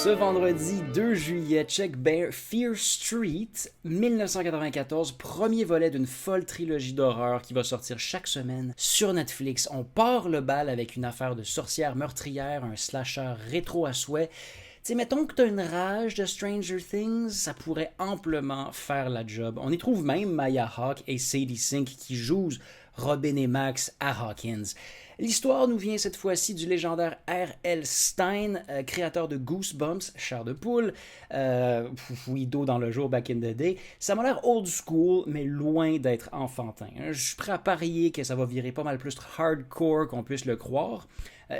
Ce vendredi 2 juillet, check bien Fear Street, 1994, premier volet d'une folle trilogie d'horreur qui va sortir chaque semaine sur Netflix. On part le bal avec une affaire de sorcière meurtrière, un slasher rétro à souhait. T'sais, mettons que t'as une rage de Stranger Things, ça pourrait amplement faire la job. On y trouve même Maya Hawke et Sadie Sink qui jouent Robin et Max à Hawkins. L'histoire nous vient cette fois-ci du légendaire R.L. Stein, créateur de Goosebumps, Chair de poule, Widow dans le jour back in the day. Ça m'a l'air old school, mais loin d'être enfantin. Je suis prêt à parier que ça va virer pas mal plus hardcore qu'on puisse le croire.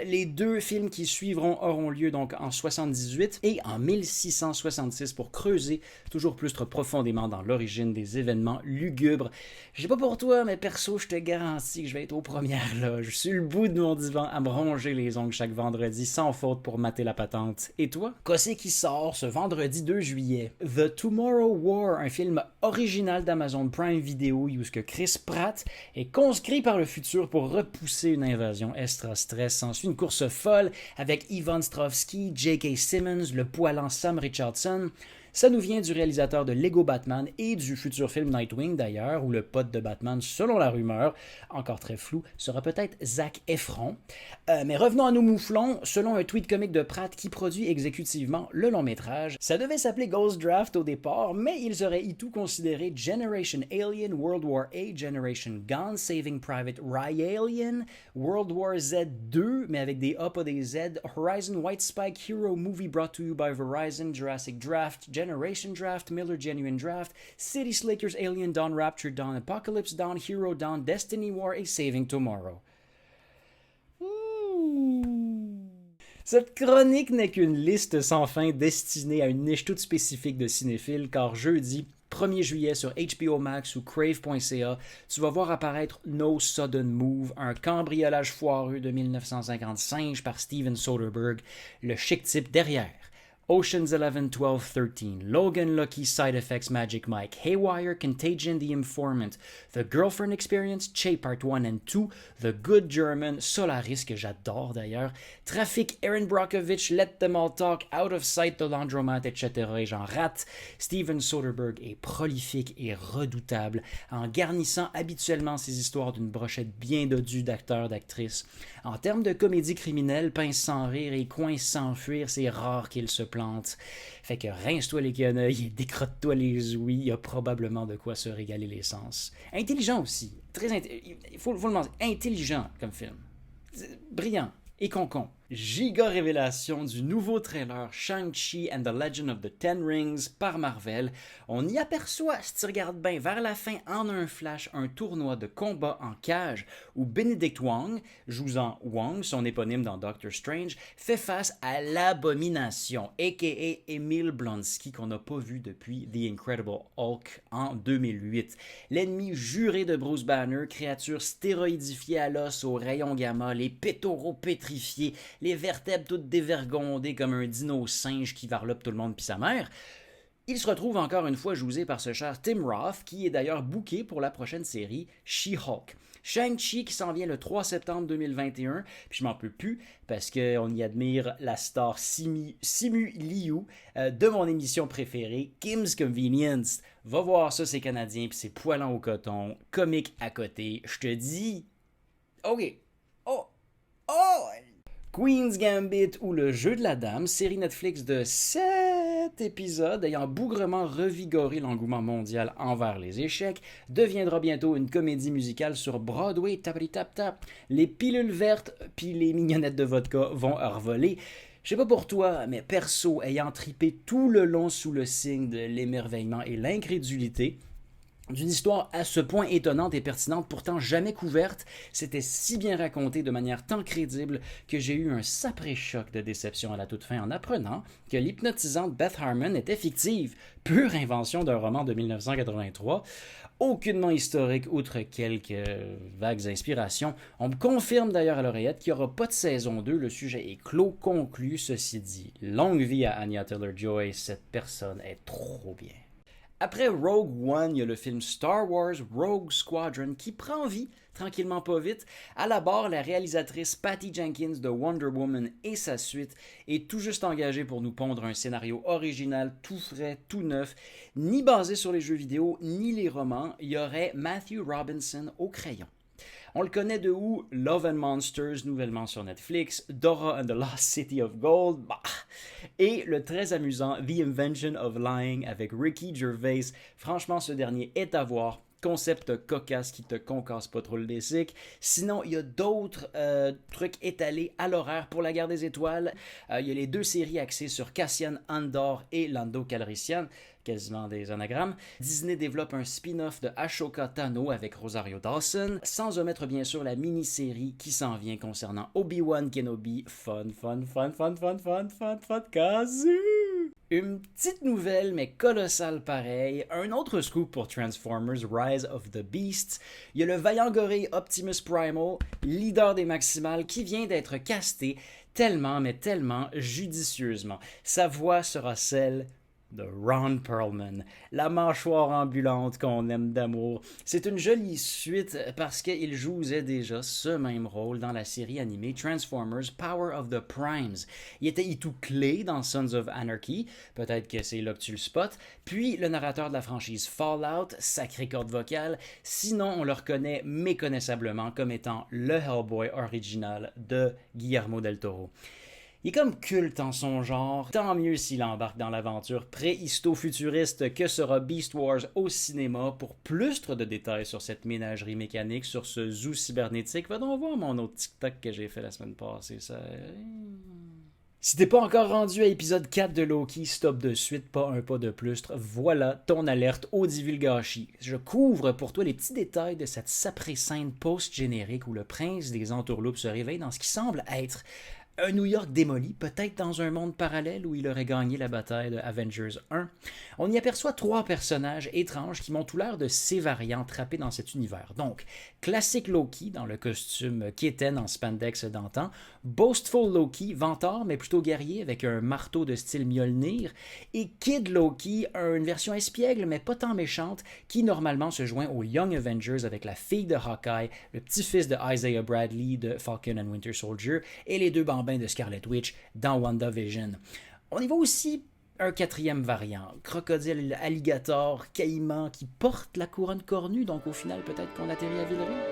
Les deux films qui suivront auront lieu donc en 78 et en 1666 pour creuser toujours plus profondément dans l'origine des événements lugubres. Je sais pas pour toi, mais perso, je te garantis que je vais être aux premières loges, sur le bout de mon divan, à me ronger les ongles chaque vendredi, sans faute pour mater la patente. Et toi? Qu'est-ce qui sort ce vendredi 2 juillet? The Tomorrow War, un film original d'Amazon Prime Video où Chris Pratt est conscrit par le futur pour repousser une invasion extra-stress. S'ensuit une course folle avec Ivan Stravsky, J.K. Simmons, le poilant Sam Richardson. Ça nous vient du réalisateur de Lego Batman et du futur film Nightwing d'ailleurs, où le pote de Batman, selon la rumeur, encore très flou, sera peut-être Zac Efron. Mais revenons à nos mouflons. Selon un tweet comique de Pratt qui produit exécutivement le long métrage, ça devait s'appeler Ghost Draft au départ, mais ils auraient tout considéré Generation Alien, World War A, Generation Gone, Saving Private Ryan, World War Z 2, mais avec des A pas des Z, Horizon White Spike Hero Movie brought to you by Verizon, Jurassic Draft, Generation Draft, Miller Genuine Draft, City Slickers, Alien Dawn, Rapture Dawn, Apocalypse Dawn, Hero Dawn, Destiny War et Saving Tomorrow. Cette chronique n'est qu'une liste sans fin destinée à une niche toute spécifique de cinéphiles, car jeudi 1er juillet sur HBO Max ou crave.ca, tu vas voir apparaître No Sudden Move, un cambriolage foireux de 1955 par Steven Soderbergh, le chic type derrière Ocean's 11, 12, 13, Logan Lucky, Side Effects, Magic Mike, Haywire, Contagion, The Informant, The Girlfriend Experience, Che Part 1 and 2, The Good German, Solaris, que j'adore d'ailleurs, Traffic, Erin Brockovich, Let Them All Talk, Out of Sight, The Laundromat, etc. Et j'en rate. Steven Soderbergh est prolifique et redoutable, en garnissant habituellement ses histoires d'une brochette bien dodue d'acteurs, d'actrices. En termes de comédie criminelle, pince sans rire et coince sans fuir, c'est rare qu'il se plante. Fait que rince-toi les quenouilles et décrotte-toi les ouïes, il y a probablement de quoi se régaler les sens. Intelligent aussi, il faut le mentionner, intelligent comme film. Brillant et concon. Giga révélation du nouveau trailer Shang-Chi and the Legend of the Ten Rings par Marvel. On y aperçoit, si tu regardes bien, vers la fin, en un flash, un tournoi de combat en cage où Benedict Wong, jouant Wong, son éponyme dans Doctor Strange, fait face à l'abomination, a.k.a. Emil Blonsky, qu'on n'a pas vu depuis The Incredible Hulk en 2008. L'ennemi juré de Bruce Banner, créature stéroïdifiée à l'os aux rayons gamma, les pétoraux pétrifiés, les vertèbres toutes dévergondées comme un dino singe qui varlope tout le monde pis sa mère. Il se retrouve encore une fois jousé par ce cher Tim Roth, qui est d'ailleurs booké pour la prochaine série She-Hulk. Shang-Chi qui s'en vient le 3 septembre 2021, puis je m'en peux plus parce qu'on y admire la star Simu Liu de mon émission préférée, Kim's Convenience. Va voir ça, c'est canadien, puis c'est poilant au coton, comique à côté. Je te dis, ok, oh, Queen's Gambit ou Le Jeu de la Dame, série Netflix de 7 épisodes ayant bougrement revigoré l'engouement mondial envers les échecs, deviendra bientôt une comédie musicale sur Broadway. Tapari-tap-tap. Les pilules vertes puis les mignonnettes de vodka vont revoler. Je sais pas pour toi, mais perso, ayant tripé tout le long sous le signe de l'émerveillement et l'incrédulité, d'une histoire à ce point étonnante et pertinente, pourtant jamais couverte, c'était si bien raconté de manière tant crédible que j'ai eu un sapré choc de déception à la toute fin en apprenant que l'hypnotisante Beth Harmon était fictive, pure invention d'un roman de 1983, aucunement historique outre quelques vagues inspirations. On me confirme d'ailleurs à l'oreillette qu'il n'y aura pas de saison 2, le sujet est clos, conclu, ceci dit. Longue vie à Anya Taylor-Joy, cette personne est trop bien. Après Rogue One, il y a le film Star Wars Rogue Squadron qui prend vie, tranquillement pas vite. À la barre, la réalisatrice Patty Jenkins de Wonder Woman et sa suite est tout juste engagée pour nous pondre un scénario original, tout frais, tout neuf, ni basé sur les jeux vidéo, ni les romans. Il y aurait Matthew Robinson au crayon. On le connaît de où? Love and Monsters, nouvellement sur Netflix, Dora and the Lost City of Gold, bah. Et le très amusant The Invention of Lying avec Ricky Gervais. Franchement, ce dernier est à voir. Concept cocasse qui te concasse pas trop le lessic. Sinon, il y a d'autres trucs étalés à l'horaire pour la guerre des étoiles. Il y a les 2 séries axées sur Cassian Andor et Lando Calrissian, quasiment des anagrammes. Disney développe un spin-off de Ashoka Tano avec Rosario Dawson, sans omettre bien sûr la mini-série qui s'en vient concernant Obi-Wan Kenobi. Fun, kazoo! Une petite nouvelle, mais colossale pareil. Un autre scoop pour Transformers Rise of the Beasts. Il y a le vaillant gorille Optimus Primal, leader des Maximals, qui vient d'être casté tellement, mais tellement judicieusement. Sa voix sera celle de Ron Perlman, la mâchoire ambulante qu'on aime d'amour. C'est une jolie suite parce qu'il jouait déjà ce même rôle dans la série animée Transformers Power of the Primes. Il était tout clé dans Sons of Anarchy, peut-être que c'est là que tu le spots, puis le narrateur de la franchise Fallout, sacré corde vocale, sinon on le reconnaît méconnaissablement comme étant le Hellboy original de Guillermo del Toro. Il est comme culte en son genre, tant mieux s'il embarque dans l'aventure préhisto-futuriste que sera Beast Wars au cinéma. Pour plus de détails sur cette ménagerie mécanique, sur ce zoo cybernétique, va donc voir mon autre TikTok que j'ai fait la semaine passée. Si t'es pas encore rendu à épisode 4 de Loki, stop de suite, pas un pas de plus. Voilà ton alerte au divulgachi. Je couvre pour toi les petits détails de cette saprée scène post-générique où le prince des entourloupes se réveille dans ce qui semble être un New York démoli, peut-être dans un monde parallèle où il aurait gagné la bataille de Avengers 1. On y aperçoit 3 personnages étranges qui m'ont tout l'air de ces variants trappés dans cet univers. Donc, classique Loki dans le costume quétaine en spandex d'antan, Boastful Loki, vantard mais plutôt guerrier avec un marteau de style Mjolnir, et Kid Loki, une version espiègle mais pas tant méchante, qui normalement se joint aux Young Avengers avec la fille de Hawkeye, le petit-fils de Isaiah Bradley de Falcon and Winter Soldier, et les 2 bambins de Scarlet Witch dans WandaVision. On y voit aussi un 4e variant, crocodile, alligator, caïman qui porte la couronne cornue, donc au final peut-être qu'on atterrit à Villeray.